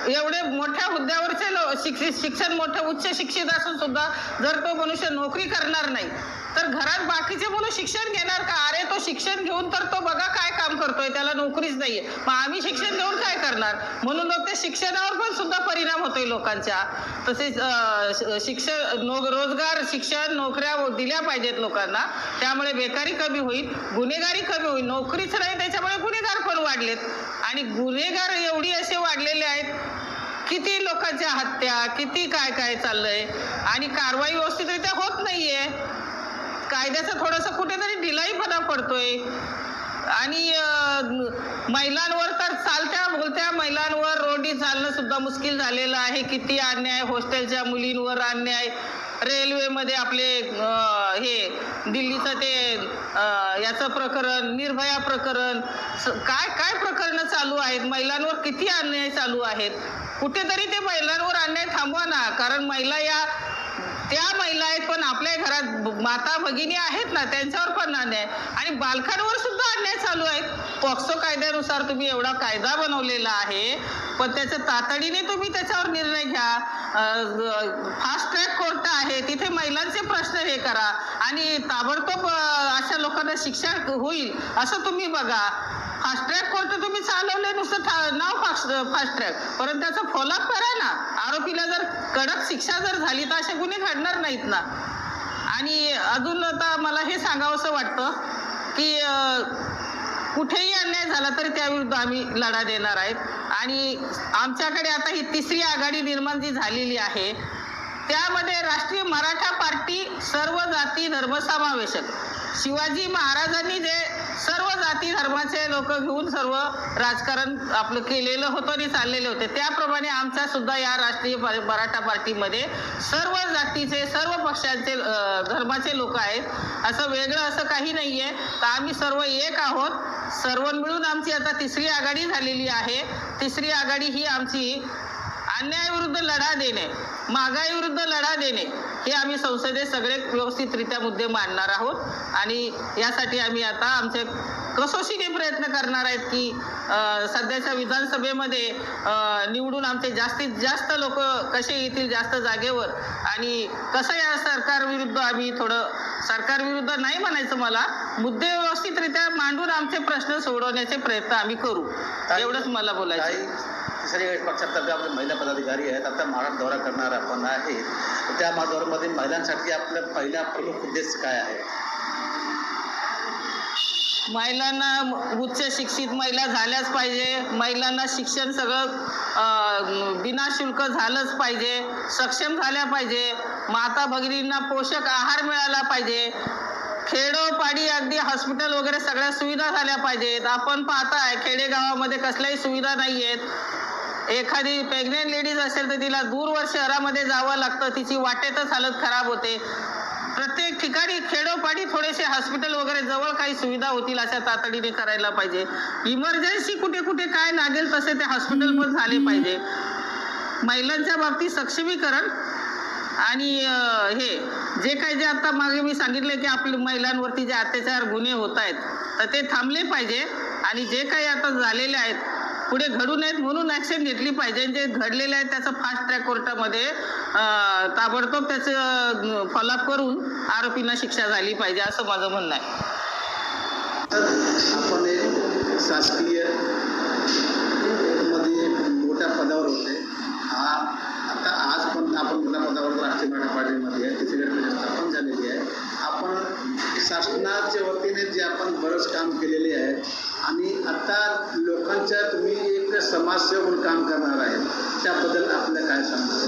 एवढे मोठ्या हुद्द्यावरचे शिक्षण मोठे उच्च शिक्षित असून सुद्धा जर तो मनुष्य नोकरी करणार नाही तर घरात बाकीचे मुलं शिक्षण घेणार का? अरे तो शिक्षण घेऊन तर तो बघा काय काम करतोय, त्याला नोकरीच नाहीये, मग आम्ही शिक्षण घेऊन काय करणार? म्हणून लोक त्या शिक्षणावर पण सुद्धा परिणाम होतोय लोकांच्या. तसेच रोजगार, शिक्षण, नोकऱ्या दिल्या पाहिजेत लोकांना, त्यामुळे बेकारी कमी होईल, गुन्हेगारी कमी होईल. नोकरीच नाही त्याच्यामुळे गुन्हेगार पण वाढलेत आणि गुन्हेगार एवढी असे वाढलेले आहेत, किती लोकांच्या हत्या, किती काय काय चाललंय आणि कारवाई व्यवस्थितरित्या होत नाहीये. कायद्याचा थोडासा कुठेतरी ढिलाईपणा पडतोय आणि महिलांवर तर चालत्या बोलत्या महिलांवर रोडी चालणं सुद्धा मुश्किल झालेलं आहे. किती अन्याय, हॉस्टेलच्या मुलींवर अन्याय, रेल्वेमध्ये आपले हे दिल्लीचं ते याचं प्रकरण, निर्भया प्रकरण, काय काय प्रकरणं चालू आहेत, महिलांवर किती अन्याय चालू आहेत. कुठेतरी ते महिलांवर अन्याय थांबवा ना, कारण महिला या त्या महिला आहेत, पण आपल्या घरात माता भगिनी आहेत ना, त्यांच्यावर पण अन्याय आणि बालकांवर सुद्धा अन्याय चालू आहे. पॉक्सो कायद्यानुसार तुम्ही एवढा कायदा बनवलेला आहे, पण त्याचं तातडीने तुम्ही त्याच्यावर निर्णय घ्या. फास्ट ट्रॅक कोर्ट आहे, तिथे महिलांचे प्रश्न हे करा आणि ताबडतोब अशा लोकांना शिक्षा होईल असं तुम्ही बघा. फास्ट ट्रॅक कोर्ट तुम्ही चालवले, नुसतं नाव फास्ट ट्रॅक, परंतु त्याचा फॉलोअप करा ना. आरोपीला जर कडक शिक्षा जर झाली तर असे गुन्हे घडणार नाहीत ना. आणि अजून आता मला हे सांगावंसं वाटतं की कुठेही अन्याय झाला तरी त्याविरुद्ध आम्ही लढा देणार आहेत. आणि आमच्याकडे आता ही तिसरी आघाडी निर्माण जी झालेली आहे, त्यामध्ये राष्ट्रीय मराठा पार्टी सर्व जाती धर्म समावेशक. शिवाजी महाराजांनी जे सर्व जाती धर्माचे लोक घेऊन सर्व राजकारण आपलं केलेलं होतं आणि चाललेले होते, त्याप्रमाणे आमच्या सुद्धा या राष्ट्रीय मराठा पार्टीमध्ये सर्व जातीचे सर्व पक्षांचे धर्माचे लोक आहेत. असं वेगळं असं काही नाही आहे. तर आम्ही सर्व एक आहोत. सर्व मिळून आमची आता तिसरी आघाडी झालेली आहे. तिसरी आघाडी ही आमची अन्यायाविरुद्ध लढा देणे, महागाईविरुद्ध लढा देणे, हे आम्ही संसदेत सगळे व्यवस्थितरित्या मुद्दे मांडणार आहोत. आणि यासाठी आम्ही आता आमचे कसोशीने प्रयत्न करणार आहेत की सध्याच्या विधानसभेमध्ये निवडून आमचे जास्तीत जास्त लोक कसे येतील जास्त जागेवर, आणि कसं या सरकारविरुद्ध आम्ही थोडं, सरकारविरुद्ध नाही म्हणायचं मला, मुद्दे व्यवस्थितरित्या मांडून आमचे प्रश्न सोडवण्याचे प्रयत्न आम्ही करू. एवढंच मला बोलायचं आहे. तिसरी पक्षातर्फे आपले महिला पदाधिकारी आहेत. आता महाराष्ट्र दौरा करणार आपण आहे, त्या दौऱ्यामध्ये महिलांसाठी आपल्या पहिला प्रमुख उद्देश काय आहे? महिलांना उच्च शिक्षित महिला झाल्याच पाहिजे. महिलांना शिक्षण सगळं विनाशुल्क झालंच पाहिजे. सक्षम झाल्या पाहिजे. माता भगिनींना पोषक आहार मिळाला पाहिजे. खेडोपाडी अगदी हॉस्पिटल वगैरे सगळ्या सुविधा झाल्या पाहिजेत. आपण पाहताय खेडेगावामध्ये कसल्याही सुविधा नाही आहेत. एखादी प्रेग्नेंट लेडीज असेल तर तिला दूरवर शहरामध्ये जावं लागतं, तिची वाटेतच हालत खराब होते. प्रत्येक ठिकाणी खेडोपाडी थोडेसे हॉस्पिटल वगैरे जवळ काही सुविधा होतील अशा तातडीने करायला पाहिजे. इमर्जन्सी कुठे कुठे काय लागेल तसे ते हॉस्पिटल पण झाले पाहिजे. महिलांच्या बाबतीत सक्षमीकरण आणि हे जे काही जे आता मागे मी सांगितले की आपल्या महिलांवरती जे अत्याचार गुन्हे होत आहेत तर ते थांबले पाहिजे. आणि जे काही आता झालेले आहेत पुढे घडू नयेत म्हणून ॲक्शन घेतली पाहिजे. जे घडलेले आहेत त्याचं फास्ट ट्रॅक कोर्टामध्ये ताबडतोब त्याचं फॉलोअप करून आरोपींना शिक्षा झाली पाहिजे असं माझं म्हणणं आहे. आपण एक शासकीय मध्ये मोठ्या पदावर होते. आता आज पण आपण मोठ्या पदावर राष्ट्रीय मराठा पार्टीमध्ये आहे, तिथे स्थापन झालेली आहे. आपण शासनाच्या वतीने जे आपण बरंच काम केलेले आहे आणि आता लोकांच्या तुम्ही एक समाजसेवक म्हणून काम करणार आहे, त्याबद्दल आपल्याला काय सांगतो?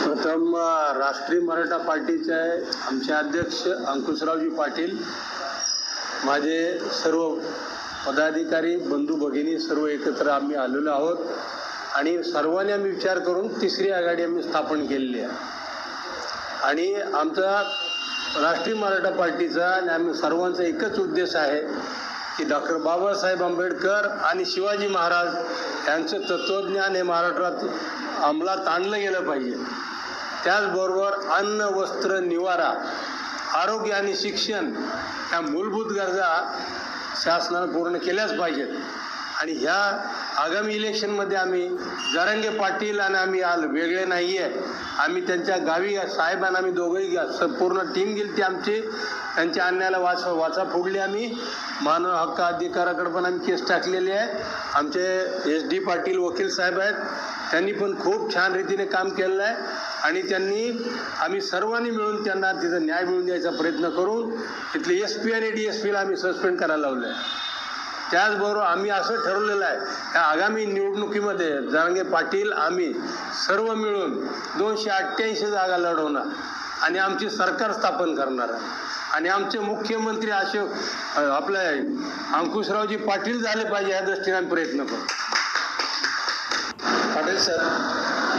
प्रथम राष्ट्रीय मराठा पार्टीचे आमचे अध्यक्ष अंकुशरावजी पाटील, माझे सर्व पदाधिकारी बंधू भगिनी सर्व एकत्र आम्ही आलेलो आहोत आणि सर्वांनी आम्ही विचार करून तिसरी आघाडी आम्ही स्थापन केलेली आहे. आणि आमचा राष्ट्रीय मराठा पार्टीचा आणि आम्ही सर्वांचा एकच उद्देश आहे की डॉक्टर बाबासाहेब आंबेडकर आणि शिवाजी महाराज यांचं तत्त्वज्ञान हे महाराष्ट्रात अंमलात आणलं गेलं पाहिजे. त्याचबरोबर अन्न वस्त्र निवारा आरोग्य आणि शिक्षण ह्या मूलभूत गरजा शासनानं पूर्ण केल्याच पाहिजेत. आणि ह्या आगामी इलेक्शनमध्ये आम्ही जरांगे पाटील आणि आम्ही वेगळे नाही आहे. आम्ही त्यांच्या गावी साहेबांना आम्ही दोघंही पूर्ण टीम गेली ती आमची, त्यांच्या अन्यायाला वाचा फोडली. आम्ही मानव हक्क अधिकाराकडे पण आम्ही केस टाकलेली आहे. आमचे SD पाटील वकील साहेब आहेत, त्यांनी पण खूप छान रीतीने काम केलेलं आहे आणि आम्ही सर्वांनी मिळून त्यांना तिथं न्याय मिळवून द्यायचा प्रयत्न करून तिथले SP आणि DSPला आम्ही सस्पेंड करायला लावलं आहे. त्याचबरोबर आम्ही असं ठरवलेलं आहे त्या आगामी निवडणुकीमध्ये जरांगे पाटील आम्ही सर्व मिळून 288 जागा लढवणार आणि आमची सरकार स्थापन करणार आहे. आणि आमचे मुख्यमंत्री आपले अंकुशरावजी पाटील झाले पाहिजे या दृष्टीने आम्ही प्रयत्न करू. पाटील सर,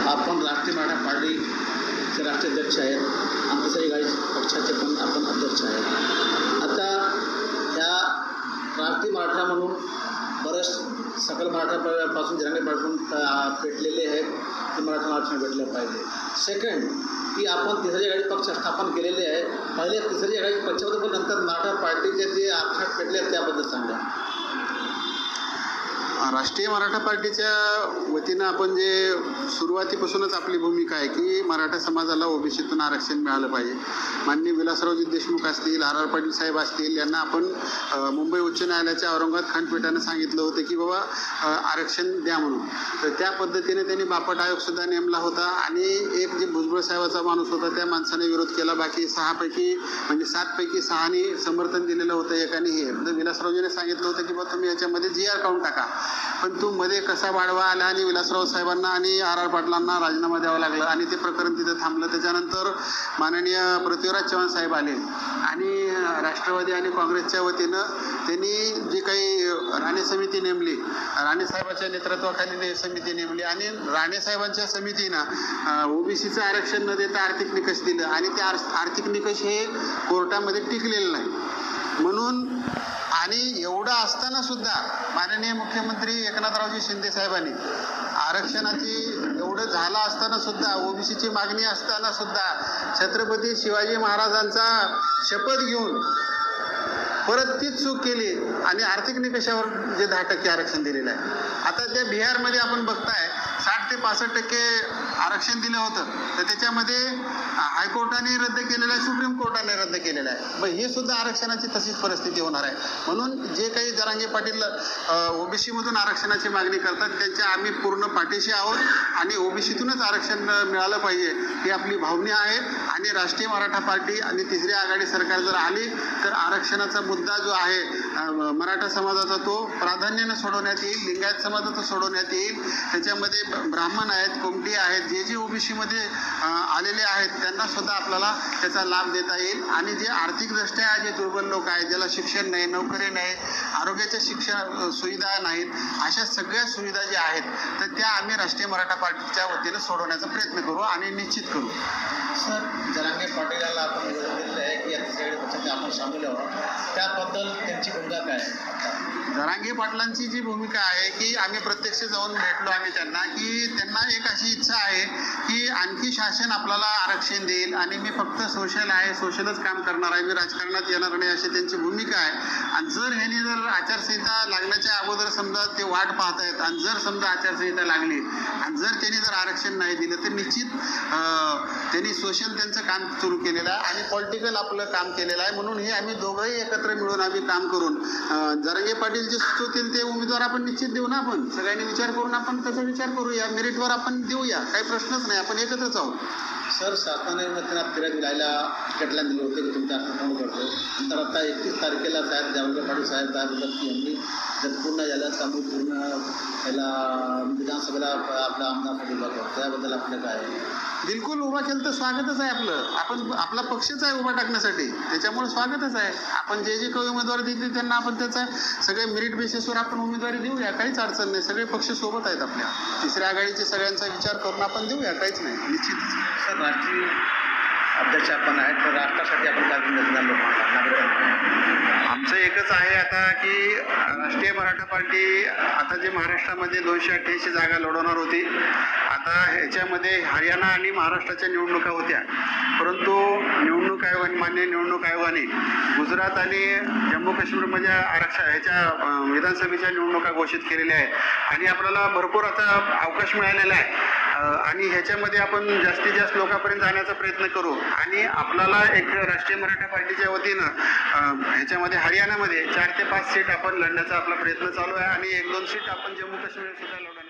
आपण राष्ट्रीय मराठा पार्टीचे राष्ट्रीय अध्यक्ष आहेत आणि तिसरी गाडी पक्षाचे पण आपण अध्यक्ष आहेत. आता ह्या राष्ट्रीय मराठा म्हणून बरेच सकल मराठापासून जरांगेपासून पेटलेले आहेत की मराठा आरक्षण भेटलं पाहिजे. सेकंड की आपण तिसरी गाडी पक्ष स्थापन केलेले आहे. पहिले तिसरी गाडी पक्षाबद्दल पण नंतर मराठा पार्टीचे जे आरक्षण भेटले आहेत त्याबद्दल सांगा. राष्ट्रीय मराठा पार्टीच्या वतीनं आपण जे सुरुवातीपासूनच आपली भूमिका आहे की मराठा समाजाला ओबीसीतून आरक्षण मिळालं पाहिजे. माननीय विलासरावजी देशमुख असतील, आर पाटील साहेब असतील यांना आपण मुंबई उच्च न्यायालयाच्या औरंगाबाद खंडपीठानं सांगितलं होतं की बाबा आरक्षण द्या म्हणून. तर त्या पद्धतीने त्यांनी बापट आयोगसुद्धा नेमला होता आणि एक जे भुजबळ साहेबाचा माणूस होता त्या माणसाने विरोध केला. बाकी 7 पैकी 6 समर्थन दिलेलं होतं, एकाने हे. म्हणजे विलासरावजीने सांगितलं होतं की बाबा तुम्ही याच्यामध्ये GR काढून टाका. पण तू मध्ये कसा वाढवा आला आणि विलासराव साहेबांना आणि आर पाटलांना राजीनामा द्यावा लागला आणि ते प्रकरण तिथं थांबलं. त्याच्यानंतर माननीय पृथ्वीराज चव्हाण साहेब आले आणि राष्ट्रवादी आणि काँग्रेसच्या वतीनं त्यांनी जी काही राणे समिती नेमली, राणे साहेबांच्या नेतृत्वाखाली समिती नेमली आणि राणे साहेबांच्या समितीनं ओबीसीचं आरक्षण न देता आर्थिक निकष दिलं आणि ते आर्थिक निकष हे कोर्टामध्ये टिकलेलं नाही. म्हणून आणि एवढं असताना सुद्धा माननीय मुख्यमंत्री एकनाथरावजी शिंदे साहेबांनी आरक्षणाची एवढं झालं असताना सुद्धा ओबीसीची मागणी असताना सुद्धा छत्रपती शिवाजी महाराजांचा शपथ घेऊन परत तीच चूक केली आणि आर्थिक निकषावर जे 10% आरक्षण दिलेलं आहे. आता त्या बिहारमध्ये आपण बघताय 60 ते 65% आरक्षण दिलं होतं, तर त्याच्यामध्ये हायकोर्टाने रद्द केलेलं आहे, सुप्रीम कोर्टाने रद्द केलेलं आहे. मग हे सुद्धा आरक्षणाची तशीच परिस्थिती होणार आहे. म्हणून जे काही जरांगे पाटील ओबीसीमधून आरक्षणाची मागणी करतात त्यांच्या आम्ही पूर्ण पाठीशी आहोत आणि ओबीसीतूनच आरक्षण मिळालं पाहिजे ही आपली भावना आहे. आणि राष्ट्रीय मराठा पार्टी आणि तिसरी आघाडी सरकार जर आली तर आरक्षणाचा मुद्दा जो आहे मराठा समाजाचा तो प्राधान्याने सोडवण्यात येईल, लिंगायत समाजाचा सोडवण्यात येईल. त्याच्यामध्ये ब्राह्मण आहेत, कोमटी आहेत, जे ओबीसीमध्ये आलेले आहेत त्यांना सुद्धा आपल्याला त्याचा लाभ देता येईल. आणि जे आर्थिकदृष्ट्या जे दुर्बल लोक आहेत, ज्याला शिक्षण नाही, नोकरी नाही, आरोग्याच्या शिक्षण सुविधा नाहीत, अशा सगळ्या सुविधा ज्या आहेत तर त्या आम्ही राष्ट्रीय मराठा पार्टीच्या वतीनं सोडवण्याचा प्रयत्न करू आणि निश्चित करू. सर, जरांगे पाटीलांना आपण निवडून आहे की या तिसऱ्या पक्षात आपण सामील आहोत, त्याबद्दल त्यांची भूमिका काय आहे? जरांगे पाटलांची जी भूमिका आहे की आम्ही प्रत्यक्ष जाऊन भेटलो आम्ही त्यांना की त्यांना एक अशी इच्छा आहे की आणखी शासन आपल्याला आरक्षण देईल आणि मी फक्त सोशल आहे, सोशलच काम करणार आहे, मी राजकारणात येणार नाही अशी त्यांची भूमिका आहे. आणि जर आचारसंहिता लागण्याच्या अगोदर समजा ते वाट पाहत आहेत आणि जर समजा आचारसंहिता लागली आणि जर त्यांनी जर आरक्षण नाही दिलं तर निश्चित त्यांनी सोशल त्यांचं काम सुरू केलेलं आहे आणि पॉलिटिकल आपलं काम केलेलं आहे. म्हणून हे आम्ही दोघंही एकत्र मिळून आम्ही काम करून जरांगे पाटील जे सुचवतील ते उमेदवार आपण निश्चित देऊ ना. आपण सगळ्यांनी विचार करून आपण त्याचा विचार करूया, मेरिटवर आपण देऊया, काही प्रश्नच नाही, आपण एकत्रच आहोत. सर, शासनाने त्यांना फिर्याद दिलायला तिकीटला दिले होते की तुमच्या अर्थ करतो. नंतर आता 31 तारखेला साहेब जरांगे पाटील साहेब यांनी जर पूर्ण झालं तर आम्ही पूर्ण याला विधानसभेला आपला आमदार उभा करतो, त्याबद्दल आपलं काय आहे? बिलकुल उभा केलं तर स्वागतच आहे आपलं. आपला पक्षच आहे उभा टाकण्यासाठी, त्याच्यामुळे स्वागतच आहे. आपण जे काही उमेदवार देतील त्यांना आपण त्याचा सगळे मेरिट बेसिसवर आपण उमेदवारी देऊया, काहीच अडचण नाही. सगळे पक्ष सोबत आहेत आपल्या. तिसऱ्या आघाडीचे सगळ्यांचा विचार करून आपण देऊया, काहीच नाही, निश्चित. सर, राष्ट्रीय अध्यक्ष आपण आहेत तर राष्ट्रासाठी आपण काय देणार लोकांना, नागरिकांना? आमचं एकच आहे आता की राष्ट्रीय मराठा पार्टी आता जे महाराष्ट्रामध्ये 288 जागा लढवणार होती, आता ह्याच्यामध्ये हरियाणा आणि महाराष्ट्राच्या निवडणुका होत्या, परंतु निवडणूक आयोगाने मान्य निवडणूक आयोगाने गुजरात आणि जम्मू काश्मीरमध्ये ह्याच्या विधानसभेच्या निवडणुका घोषित केलेल्या आहेत आणि आपल्याला भरपूर आता अवकाश मिळालेला आहे आणि ह्याच्यामध्ये आपण जास्तीत जास्त लोकांपर्यंत जाण्याचा प्रयत्न करू आणि आपल्याला एक राष्ट्रीय मराठा पार्टीच्या वतीनं ह्याच्यामध्ये हरियाणामध्ये 4 ते 5 सीट आपण लढण्याचा आपला प्रयत्न चालू आहे आणि 1-2 सीट आपण जम्मू काश्मीर सुद्धा लढवणार.